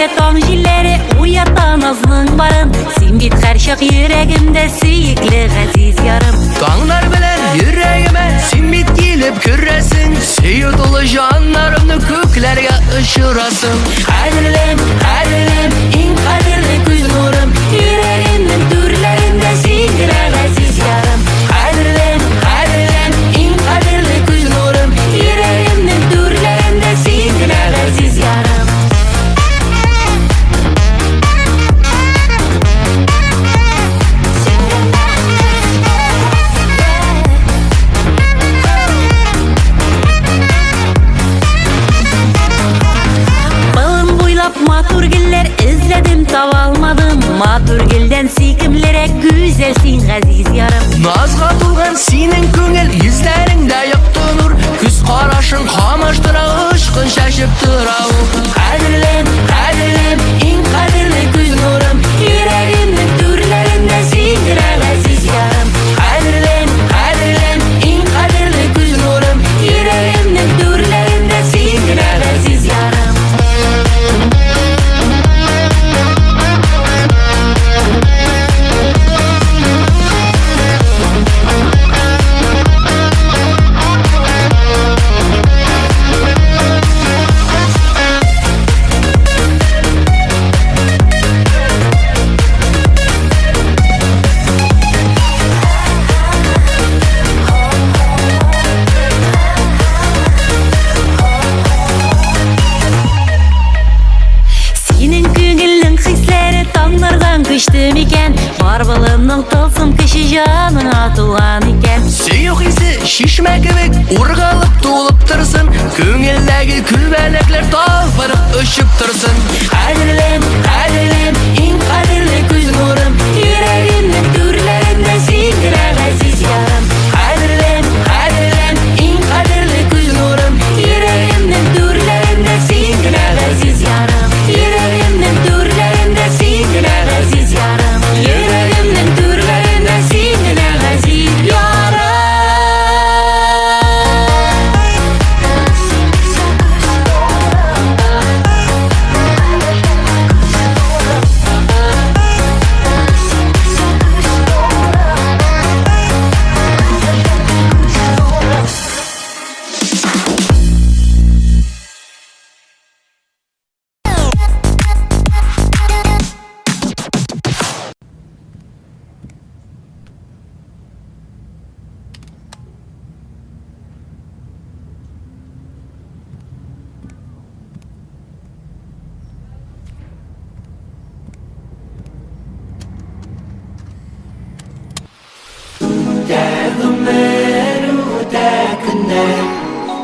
Gece tong jilleri uyatan azlığın barın. Sen bit her şak yüreğimde süyükli aziz yarım. Tağlar bilen yüreğime sen bit gelip küresin. Süyü dolu canlarımны köklerge ışırasın. Kadirlim, kadirlim, en kadirli göz nurum. Yüreğimin türlerinde sendir aziz yarım. Kadirlim, kadirlim, en kadirli göz nurum. Yüreğimin türlerinde sendir aziz yarım. Maturgiller izledim tavalmadım. Maturgilden sikimlere güzelsin aziz yarım. Nazga tulgan senin köngel yüzlerinde yaktı nur. Küs karaşın kamaştıra ışkın şaşıp tıra. Kadirlim, kadirlim, en kadirli göz nurum. Yüreğimin türlerinde sendir aziz yarım. Kadirlim, kadirlim, en kadirli göz nurum. Yüreğimin türlerinde sendir aziz yarım. Kıştım iken, barbalımның tılsım kişi canına tuğan iken. Suyuk isi şişme kebek urgalıp tuğulup tırsın. Köngildeki külbenekler tavırıp ışıp tırsın. Kadirlim, kadirlim, en kadirli göz nurum. Yüreğimin türlerinde sendir aziz yarım. Kadirlim, kadirlim, en kadirli göz nurum. Yüreğimin türlerinde sendir aziz yarım. Yüreğimin türlerinde sendir aziz yarım. Yüreğimin türlerinde sendir aziz yarım.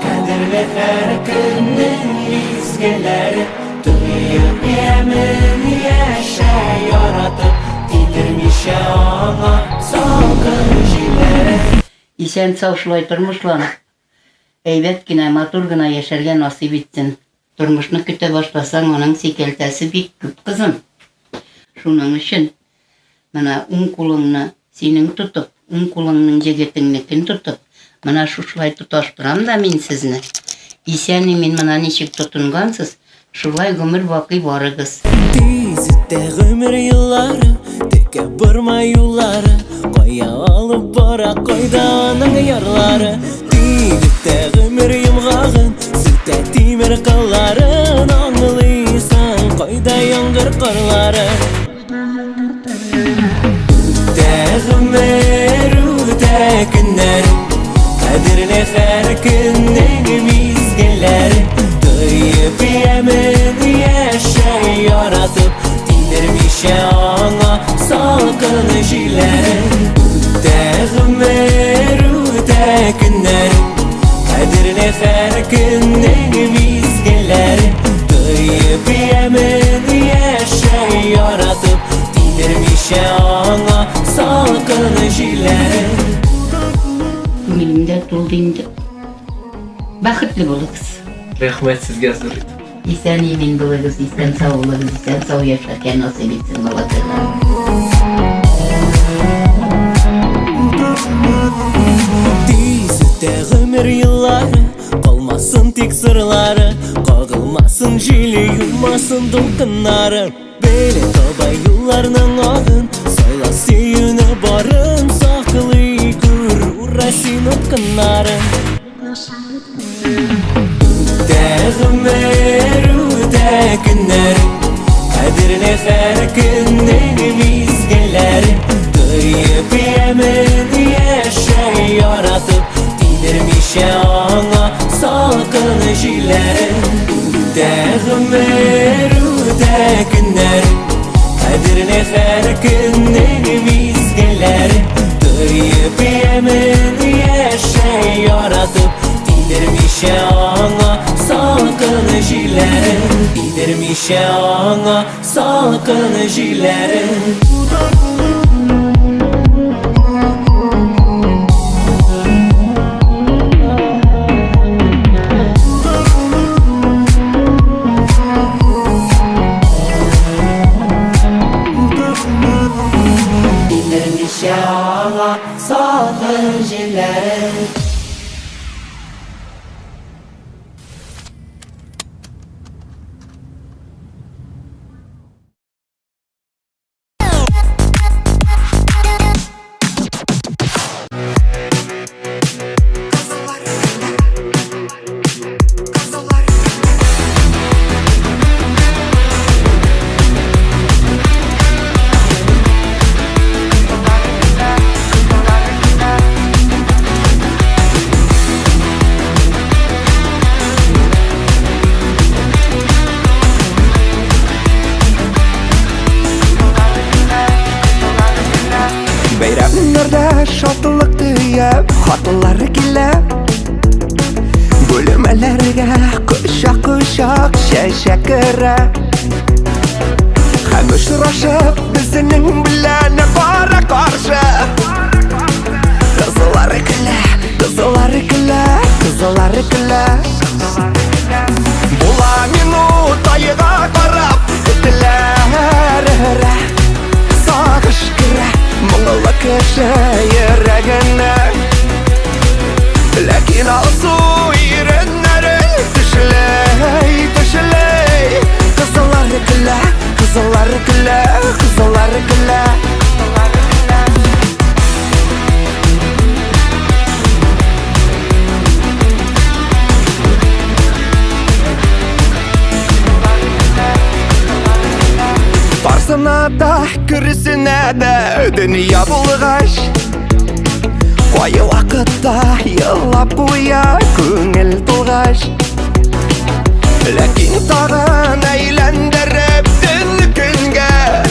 Kadirli her günün izgeleri. Duyup yemin yaşa yaratıp Didirmiş ona salgın jileri. İsen savşılay durmuşlarına. Eybetgine, maturgına yaşarga nasip etsin. Durmuşunu küte başlasan onun sekeltesi bik küp kızım. Şunun için mana un kulunna senin tutup, un kulunun jegetinlikin tutup, mana şuşlay tutaştıram da men sizni. İsen emin mana neçik tutungansız, şulay ömür baqi barıgız. Tezitde ömür yılları, tekebbürma yolları, koya alıp bara koyda onun yarları. Tezitde ömür yımgağın, sütte timir kılların, anlıysan koyda yangır kırları. Ömür günlerim, kadirli her günün mizgilleri. Duyup yemin yaşa yaratıp Didirmiş ona salgın jileri. Ömür günlerim, kadirli her günün mizgilleri. Duyup yemin yaşa yaratıp Didirmiş ona salgın jileri. Günümde tulduğunda bakıtlı boluguz. Rahmet sizge Zürit. İsen emin boluguz, isen sağ oluguz, isen sağ yaşarken nasip etsin balatırlar. Tezitde ömür yılları, kalmasın tek sırları. Kağılma Solmasın jili yummasın dolkınlarım Böyle tabay yollarının ağın Sayla seyine barın Saklı kur uğraşın ötkınlarım Dağmer uda günlerim Kadirine her günün mizgillerim Duyup yemin yaşa yaratıp Dilirmişe ana salkın jilerim Dağmer uda günlerim Kadirine her günün mizgillerim Duyup yemin yaşa yaratıp Dilirmişe ana salkın jilerim Dilirmişe ana salkın jilerim Dilirmişe ana salkın jilerim Bayramlarda şadlık duyup Hatınları kelep Bölümelerge kuşak kuşak şeşe kere Hem uçraşıp bizinin bilen kara karşı Kızılları kele, kızılları kele, kızılları kele Bula minut ayıga karab Etiler Sağış kire Muğla köşe yüreğine Lakin alsu irenleri Düşley, düşley Kızılları kile, kızılları kile, kızılları kile Varsına da, kürsüne de dünya bulgaş Koyu vakıtta yıllap uya köngül tulgaş Lakin tağın eğlendirip dün günge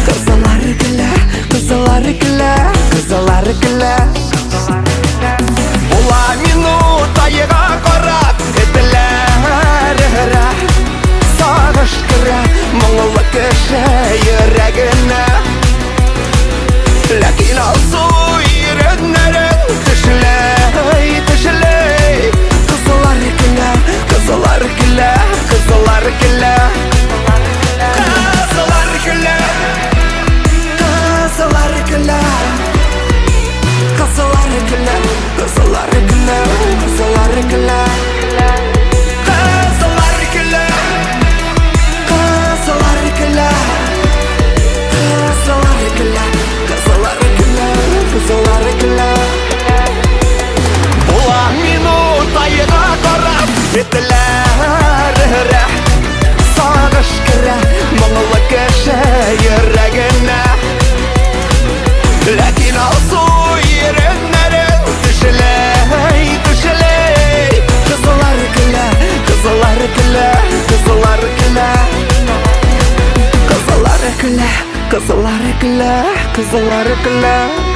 Kızılları kile, kızılları kile, kızılları kile Bula minut ayıga karab etiler Sağış kire Muğla köşe yüreğine Lakin alsu irenlerin Düşley, düşley Kızılları kile, kızılları kile, kızılları kile Kızılları kile Kızılları kile Kızılları kile, kızılları kile, kızılları kile Kızılları kile Kızılları kile Kızılları kile Kızılları kile Kızılları kile Bula minut ayıga karab Etiler Sağış kire Muğla köşe yüreğine Lakin alsu irenlerin Düşley, düşley Kızılları kile, kızılları kile, kızılları kile Kızılları kile, kızılları kile, kızılları kile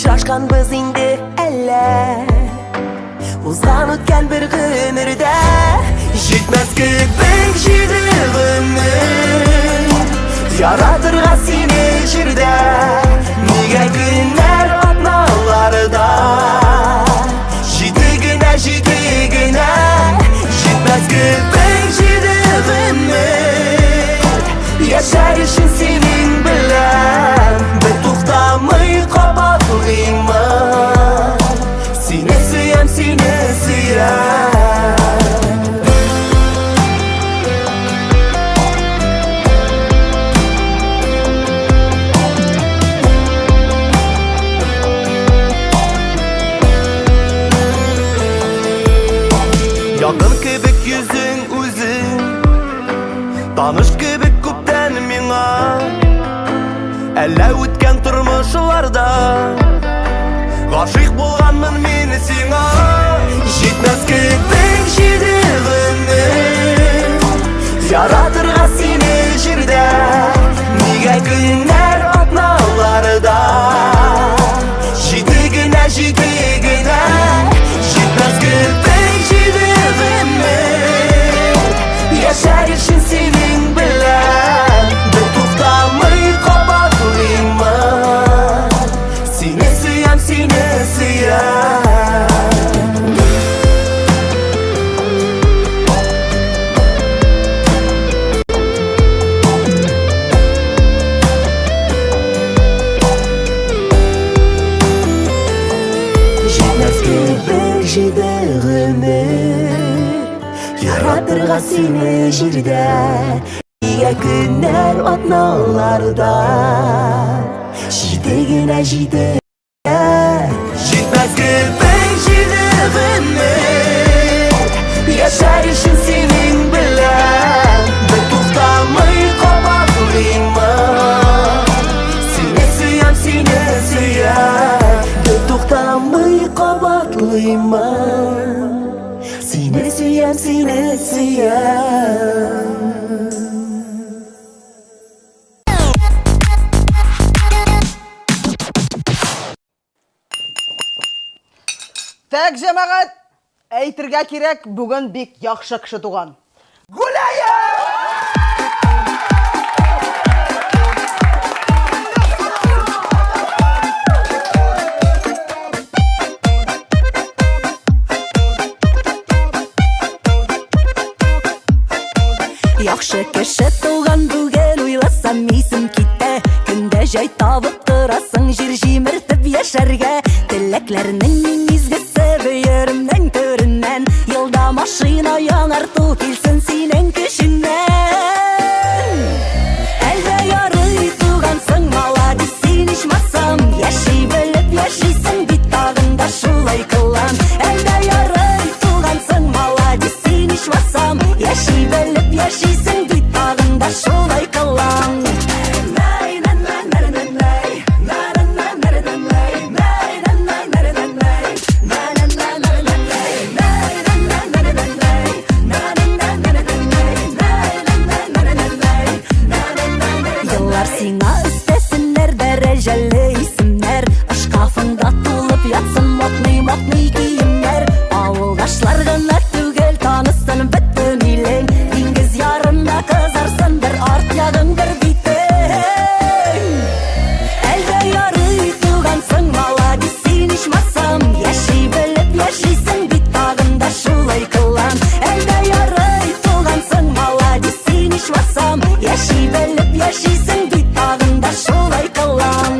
Uchrashganbiz endi alla Uzgan o'tgan bir günürde Yetmez köpek jidig'imni Yaratirgan seni jirda Nega günler atnalarda Jidigina Yetmez köpek jidig'imni Yaşar için senin bilen Bir to'xtamay qopaqlayman Seni suyam, seni suyam Yakın kebek yüzün uzun Tanış kebek köpten ming'a Әллә үткән тормышларда Гашыйк булганмын мин сиңа Җитмәс көпек җидегемне Яратырга сине җирдә Нигә көннәр атналарда Җидегенә Җитмәс көпек җидегемне Яшәр өчен синең белән Бер туктамый qopaqlayman Seni suyam, seni suyam Җитмәс көпек җидегемне Яратырга сине җирдә Нигә көннәр атналарда Җидегенә Җитмәс көпек җидегемне Яшәр өчен синең белән Бер туктамый qopaqlayman Seni suyam, seni suyam Бер туктамый qopaqlayman Seni suyam, seni suyam Так, җәмәгать, әйтергә кирәк, бүген бик яхшы кеше туган. Гулая! Яхшы кеше туган бүген уйласам исем китә Көндә җай табып торасың җир җимертеп яшәргә Теләкләрнең изгесе бөеремнән төреннән Елда машина яңарту килсен синең көчеңнән Әлдә ярый тугансың маладис син ичмасам Яши белеп яшисең бит тагында шулай кылам Әлдә ярый тугансың маладис син ичмасам Яши белеп яшисең бит тагында шулай кылам Сиңа өстәсеннәр дәрәҗәле исемнәр Шкафыңда тулып ятсын модный киемнәр Авылдашлар гына түгел танысын бөтен илең Диңгез ярында кызарсын бер арт ягың бер битең Әлдә ярый тугансың маладис син ичмасам Яши белеп яшисең бит тагында шулай кылам Әлдә ярый тугансың маладис син ичмасам Яши белеп яшисең бит тагында шулай кылам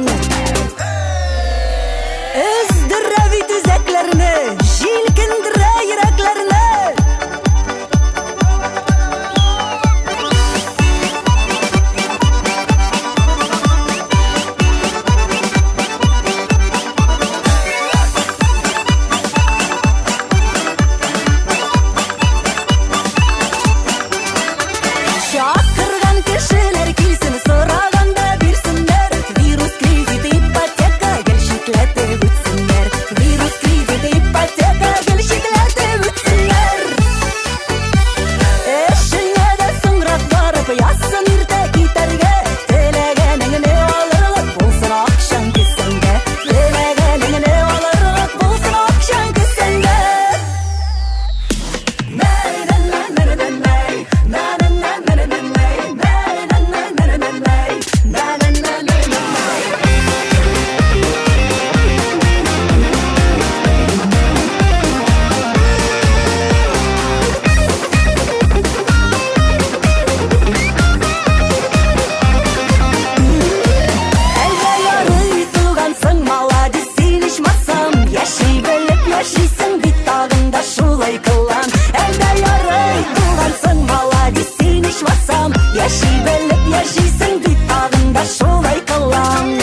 ишмасам, яши белеп яшисең бит тагында шулай кылам. Әлдә ярый булгансың маладис, син ишмасам, яши белеп яшисең бит тагында шулай кылам.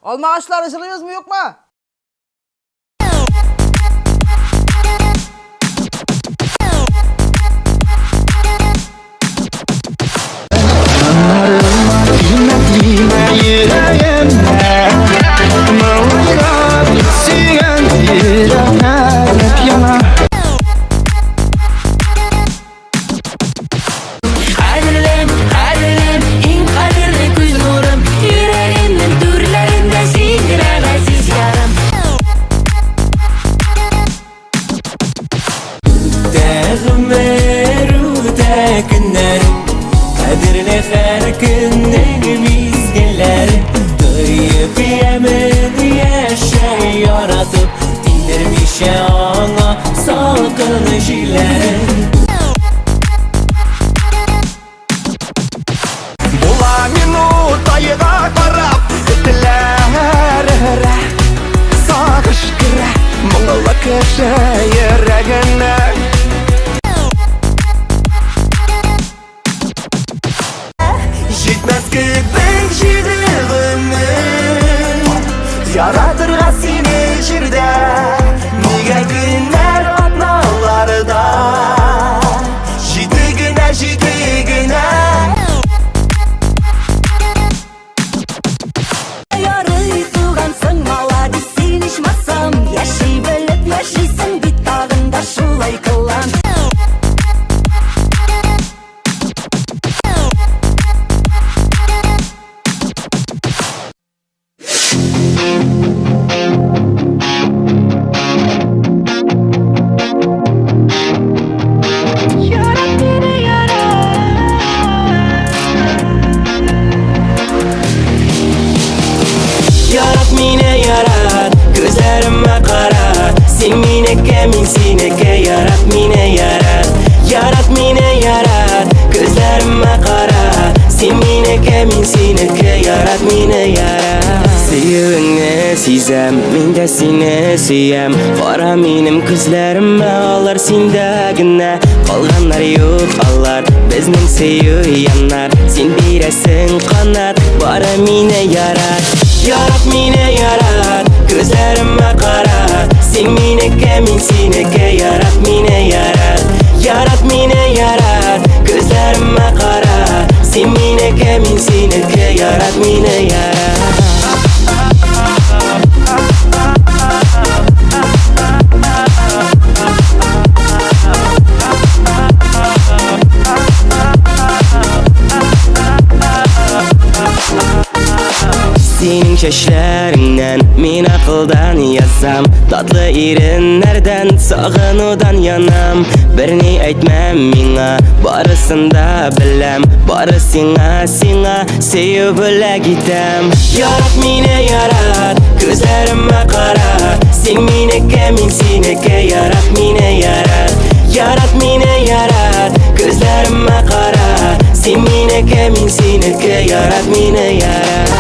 Alma ağaçları ısırıyoruz mu yok mu? Kadirlem, kadirlem, in kadirli göz nurum, yüreğimin türlerinde sindiren aziz yarım. Dağmeruda günler, kadirli her günün mizgilleri. Duyup yemin yaşa yaratıp, dindirmiş ana salgın jileri. Була минута айга карап Этләре сагыш керә Моңлы кеше йөрәгенә Җитмәс кебек җирегемнең Яратырга сине җирдә Нигә көннәр атналарда Җиде генә Ярый тугансың маладис, син ишмасам, яши белеп яшисең бит тагында шулай кылам. Yarat mine yarat, gözlerime kara. Sen mineke min sineke, yarat mine yarat. Yarat mine yarat, gözlerime kara. Sen mineke min sineke, yarat mine yarat. Sevingni sezem, men de seni suyam. Qara menim ko'zlarimma olar sendagina. Qolganlar yo'q allar, bizning sevgi yanar. Sen berasan qanot, bara meni yarat. Yarat meni yarat, ko'zlarimma qara. Sen menike, men senike, yarat meni yarat. Yarat meni yarat, ko'zlarimma qara. Sen menike, men senike, yarat meni yarat. Senin çeşlerinden min akıldan yazsam Tatlı irinlerden sağınudan yanam Birini aytmam minga barısında bilem Barı singa sevip öyle gitem Yarat mine yarat gözlerime kara Sen mineke min sineke yarat mine yarat Yarat mine yarat gözlerime kara Sen mineke min sineke yarat mine yarat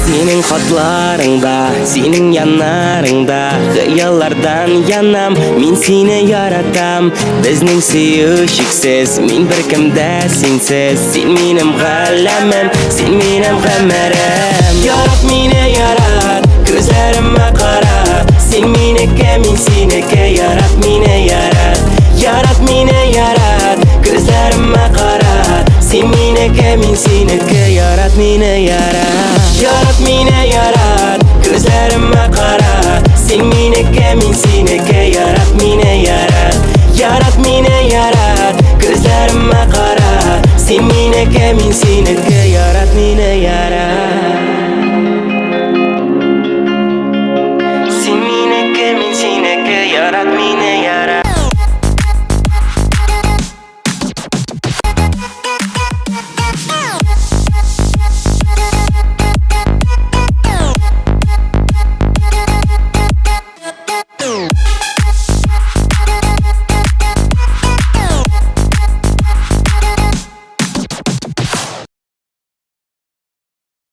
Senin hatlarında, senin yanlarında Hıyallardan yanam, min seni yaratam Bizning sevişiksiz, min bir kimde sensiz Sen menim galamim, sen menim gamerim Yarat meni yarat, gözlerime kara Sen menike, men senike, yarat meni yarat Yarat meni yarat, gözlerime kara Sen menike, men senike, yarat meni yarat Yarat meni yarat, gözlerime kara Sen menike, men senike, yarat meni yarat Yarat meni yarat, Gözlerime kara Sen mineke min seneke yarat mine yarat